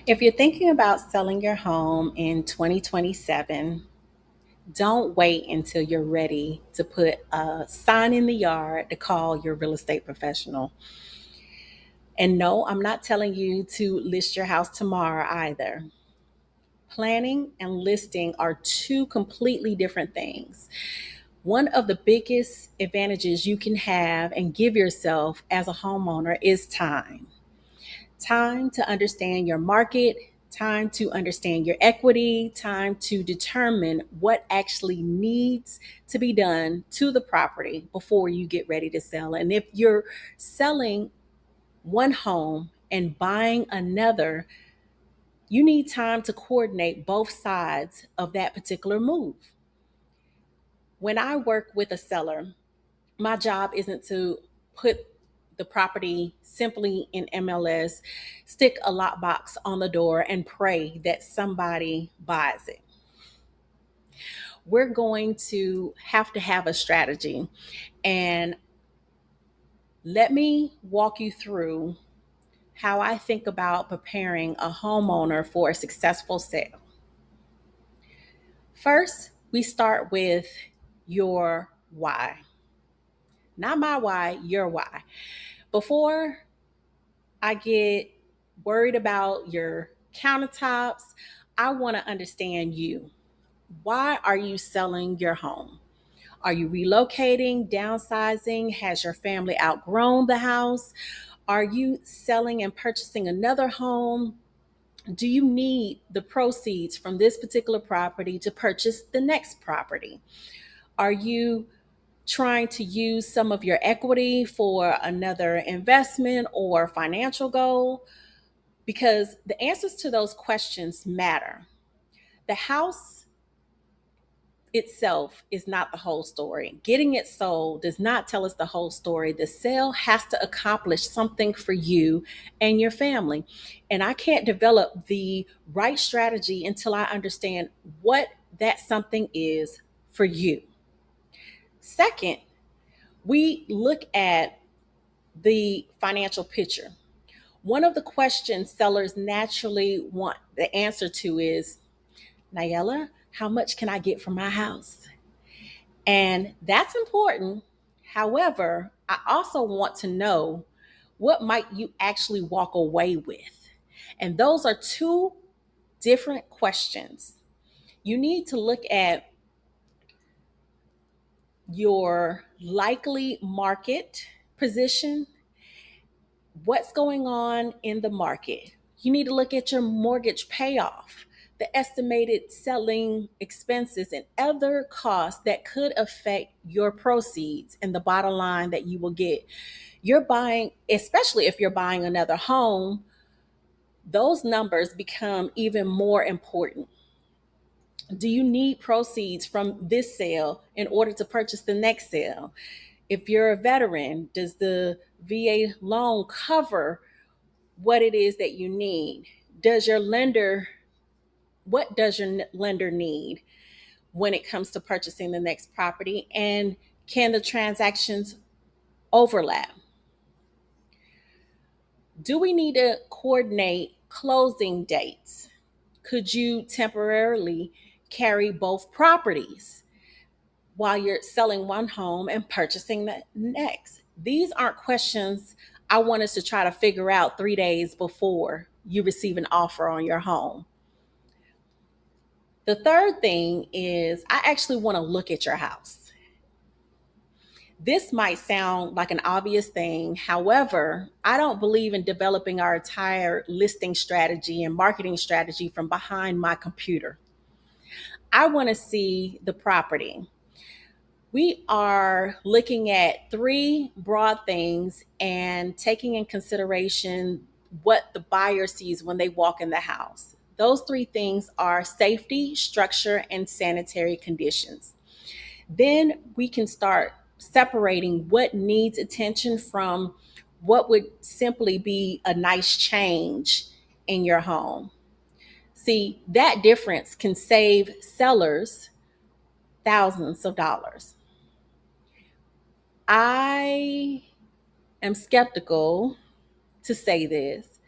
If you're thinking about selling your home in 2027, don't wait until you're ready to put a sign in the yard to call your real estate professional. And no, I'm not telling you to list your house tomorrow either. Planning and listing are two completely different things. One of the biggest advantages you can have and give yourself as a homeowner is time. Time to understand your market, time to understand your equity, time to determine what actually needs to be done to the property before you get ready to sell. And if you're selling one home and buying another, you need time to coordinate both sides of that particular move. When I work with a seller, my job isn't to put the property simply in MLS, stick a lockbox on the door, and pray that somebody buys it. We're going to have a strategy. And let me walk you through how I think about preparing a homeowner for a successful sale. First, we start with your why. Not my why, your why. Before I get worried about your countertops, I want to understand you. Why are you selling your home? Are you relocating, downsizing? Has your family outgrown the house? Are you selling and purchasing another home? Do you need the proceeds from this particular property to purchase the next property? Are you trying to use some of your equity for another investment or financial goal? Because the answers to those questions matter. The house itself is not the whole story. Getting it sold does not tell us the whole story. The sale has to accomplish something for you and your family. And I can't develop the right strategy until I understand what that something is for you. Second, we look at the financial picture. One of the questions sellers naturally want the answer to is, Nayela, how much can I get for my house? And that's important. However, I also want to know, what might you actually walk away with? And those are two different questions. You need to look at your likely market position, what's going on in the market. You need to look at your mortgage payoff, the estimated selling expenses, and other costs that could affect your proceeds and the bottom line that you will get. You're buying, especially if you're buying another home, those numbers become even more important. Do you need proceeds from this sale in order to purchase the next sale? If you're a veteran, does the VA loan cover what it is that you need? Does your lender, what does your lender need when it comes to purchasing the next property? And can the transactions overlap? Do we need to coordinate closing dates? Could you temporarily carry both properties while you're selling one home and purchasing the next? These aren't questions I want us to try to figure out 3 days before you receive an offer on your home. The third thing is, I actually want to look at your house. This might sound like an obvious thing. However, I don't believe in developing our entire listing strategy and marketing strategy from behind my computer. I want to see the property. We are looking at three broad things and taking in consideration what the buyer sees when they walk in the house. Those three things are safety, structure, and sanitary conditions. Then we can start separating what needs attention from what would simply be a nice change in your home. See, that difference can save sellers thousands of dollars. I am skeptical to say this.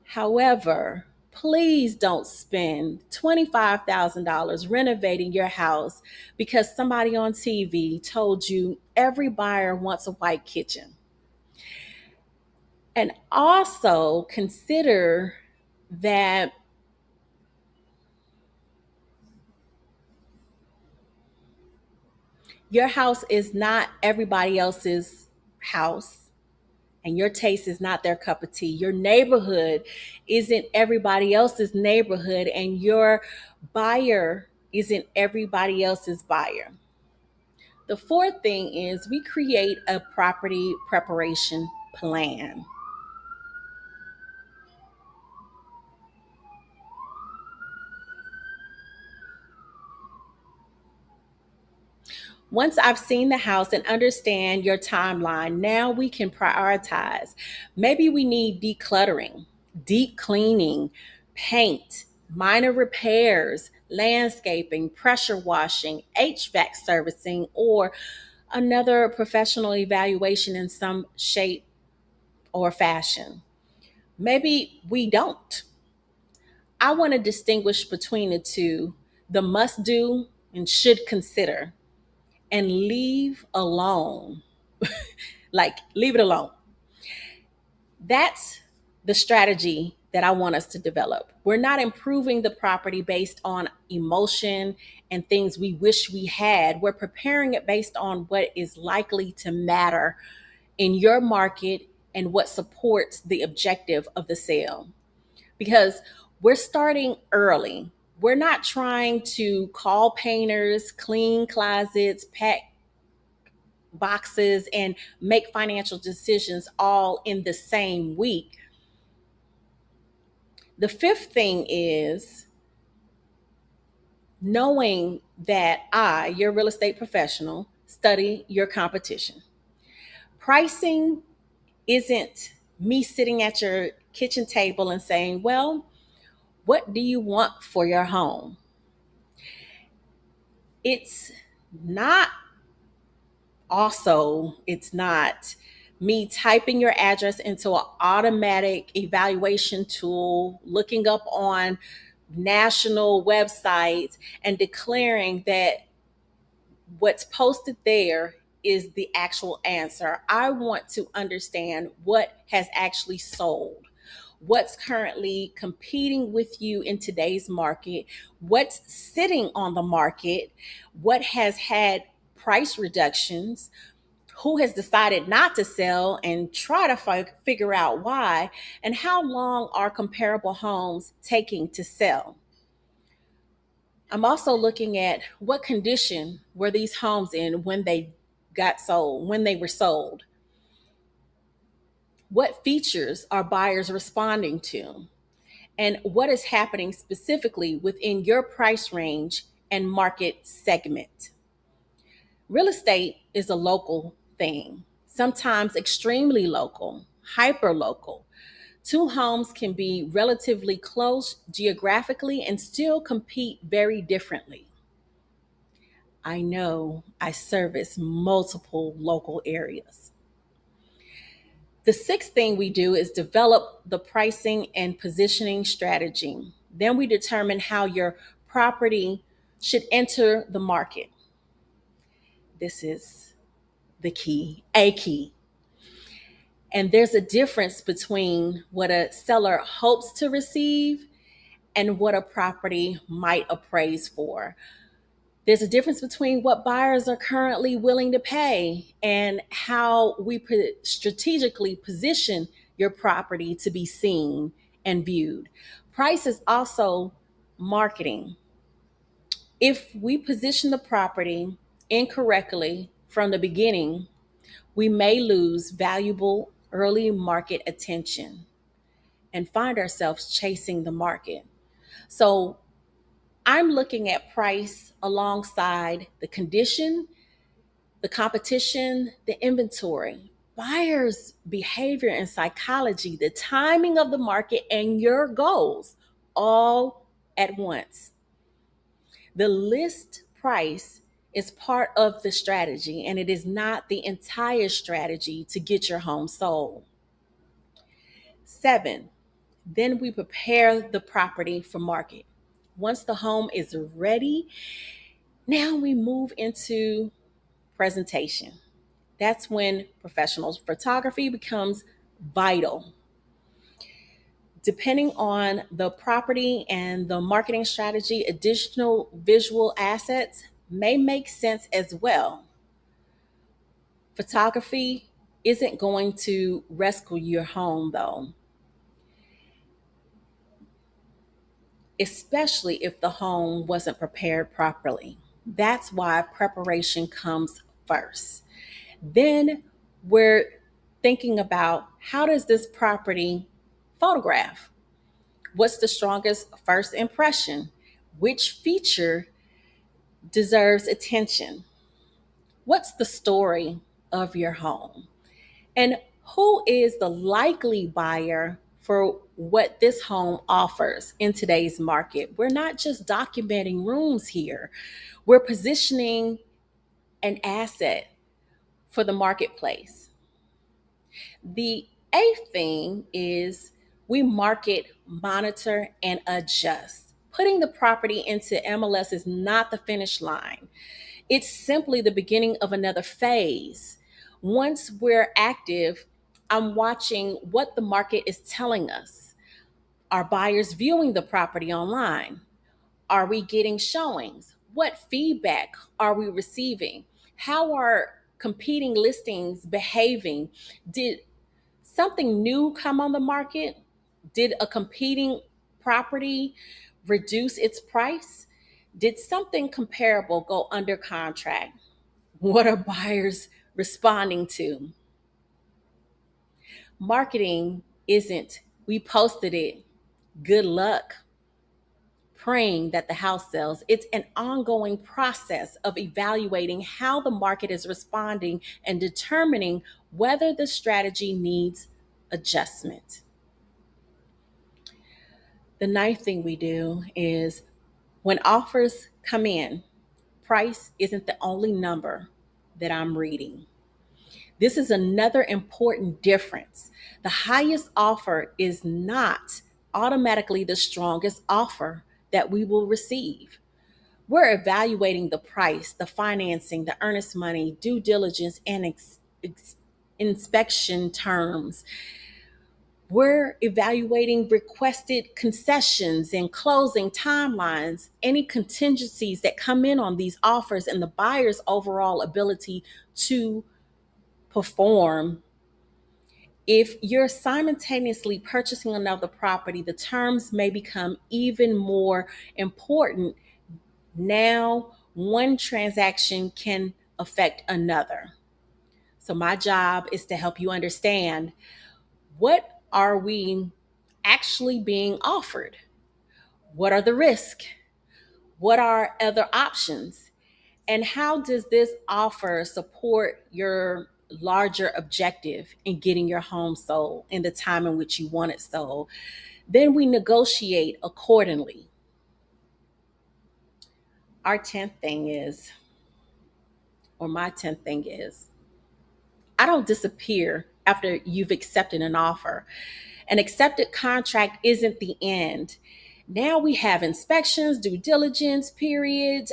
However, Please don't spend $25,000 renovating your house because somebody on TV told you every buyer wants a white kitchen. And also consider that your house is not everybody else's house, and your taste is not their cup of tea. Your neighborhood isn't everybody else's neighborhood, and your buyer isn't everybody else's buyer. The fourth thing is we create a property preparation plan. Once I've seen the house and understand your timeline, now we can prioritize. Maybe we need decluttering, deep cleaning, paint, minor repairs, landscaping, pressure washing, HVAC servicing, or another professional evaluation in some shape or fashion. Maybe we don't. I want to distinguish between the two, the must do and should consider, and leave alone. Like, leave it alone. That's the strategy that I want us to develop. We're not improving the property based on emotion and things we wish we had. We're preparing it based on what is likely to matter in your market and what supports the objective of the sale. Because we're starting early. We're not trying to call painters, clean closets, pack boxes, and make financial decisions all in the same week. The fifth thing is knowing that I, your real estate professional, study your competition. Pricing isn't me sitting at your kitchen table and saying, well, what do you want for your home? It's not it's not me typing your address into an automatic evaluation tool, looking up on national websites and declaring that what's posted there is the actual answer. I want to understand what has actually sold, what's currently competing with you in today's market, what's sitting on the market, what has had price reductions, who has decided not to sell and try to figure out why, and how long are comparable homes taking to sell. I'm also looking at what condition were these homes in when they got sold, when they were sold. What features are buyers responding to? And what is happening specifically within your price range and market segment? Real estate is a local thing, sometimes extremely local, hyper local. Two homes can be relatively close geographically and still compete very differently. I know I service multiple local areas. The sixth thing we do is develop the pricing and positioning strategy. Then we determine how your property should enter the market. This is the key, a key. And there's a difference between what a seller hopes to receive and what a property might appraise for. There's a difference between what buyers are currently willing to pay and how we strategically position your property to be seen and viewed. Price is also marketing. If we position the property incorrectly from the beginning, we may lose valuable early market attention and find ourselves chasing the market. So I'm looking at price alongside the condition, the competition, the inventory, buyers' behavior and psychology, the timing of the market, and your goals all at once. The list price is part of the strategy, and it is not the entire strategy to get your home sold. Seven, Then we prepare the property for market. Once the home is ready, now we move into presentation. That's when professional photography becomes vital. Depending on the property and the marketing strategy, additional visual assets may make sense as well. Photography isn't going to rescue your home, though, especially if the home wasn't prepared properly. That's why preparation comes first. Then we're thinking about, how does this property photograph? What's the strongest first impression? Which feature deserves attention? What's the story of your home? And who is the likely buyer for what this home offers in today's market? We're not just documenting rooms here, we're positioning an asset for the marketplace. The eighth thing is, we market, monitor, and adjust. Putting the property into MLS is not the finish line. It's simply the beginning of another phase. Once we're active, I'm watching what the market is telling us. Are buyers viewing the property online? Are we getting showings? What feedback are we receiving? How are competing listings behaving? Did something new come on the market? Did a competing property reduce its price? Did something comparable go under contract? What are buyers responding to? Marketing isn't, we posted it, good luck, praying that the house sells. It's an ongoing process of evaluating how the market is responding and determining whether the strategy needs adjustment. The ninth thing we do is, when offers come in, price isn't the only number that I'm reading. This is another important difference. The highest offer is not automatically the strongest offer that we will receive. We're evaluating the price, the financing, the earnest money, due diligence, and inspection terms. We're evaluating requested concessions and closing timelines, any contingencies that come in on these offers, and the buyer's overall ability to perform. If you're simultaneously purchasing another property, the terms may become even more important. Now, one transaction can affect another. So, my job is to help you understand, what are we actually being offered? What are the risks? What are other options? And how does this offer support your larger objective in getting your home sold in the time in which you want it sold? Then we negotiate accordingly. Our 10th thing is, or my 10th thing is, I don't disappear after you've accepted an offer. An accepted contract isn't the end. Now we have inspections, due diligence periods,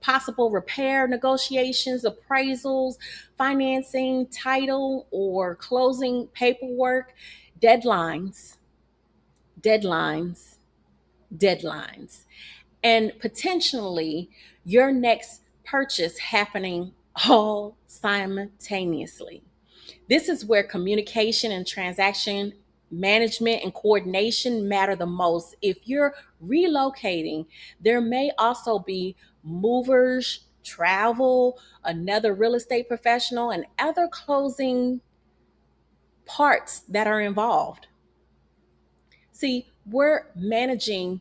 possible repair negotiations, appraisals, financing, title, or closing paperwork, deadlines, deadlines, deadlines, and potentially your next purchase happening all simultaneously. This is where communication and transaction management and coordination matter the most. If you're relocating, there may also be movers, travel, another real estate professional, and other closing parts that are involved. See, we're managing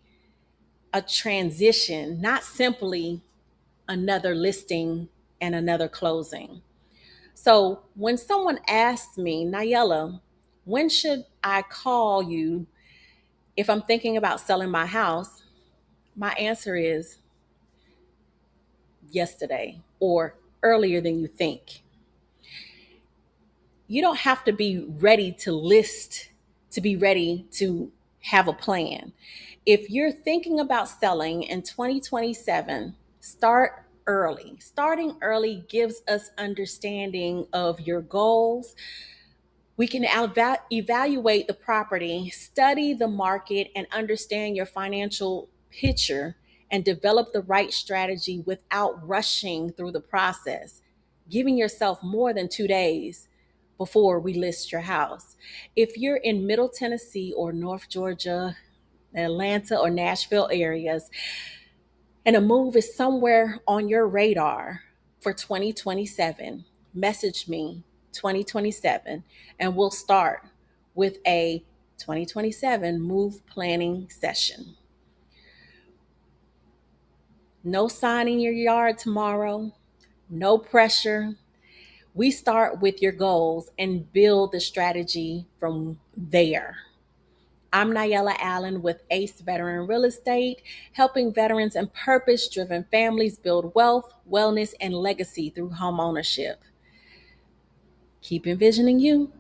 a transition, not simply another listing and another closing. So when someone asks me, Nayela, when should I call you if I'm thinking about selling my house? My answer is yesterday, or earlier than you think. You don't have to be ready to list to be ready to have a plan. If you're thinking about selling in 2027, start early. Starting early gives us understanding of your goals. We can evaluate the property, study the market, and understand your financial picture and develop the right strategy without rushing through the process, giving yourself more than 2 days before we list your house. If you're in Middle Tennessee or North Georgia, Atlanta or Nashville areas, and a move is somewhere on your radar for 2027, message me 2027 and we'll start with a 2027 move planning session. No sign in your yard tomorrow, no pressure. We start with your goals and build the strategy from there. I'm Nayela Allen with ACE Veteran Real Estate, helping veterans and purpose driven families build wealth, wellness, and legacy through home ownership. Keep envisioning you.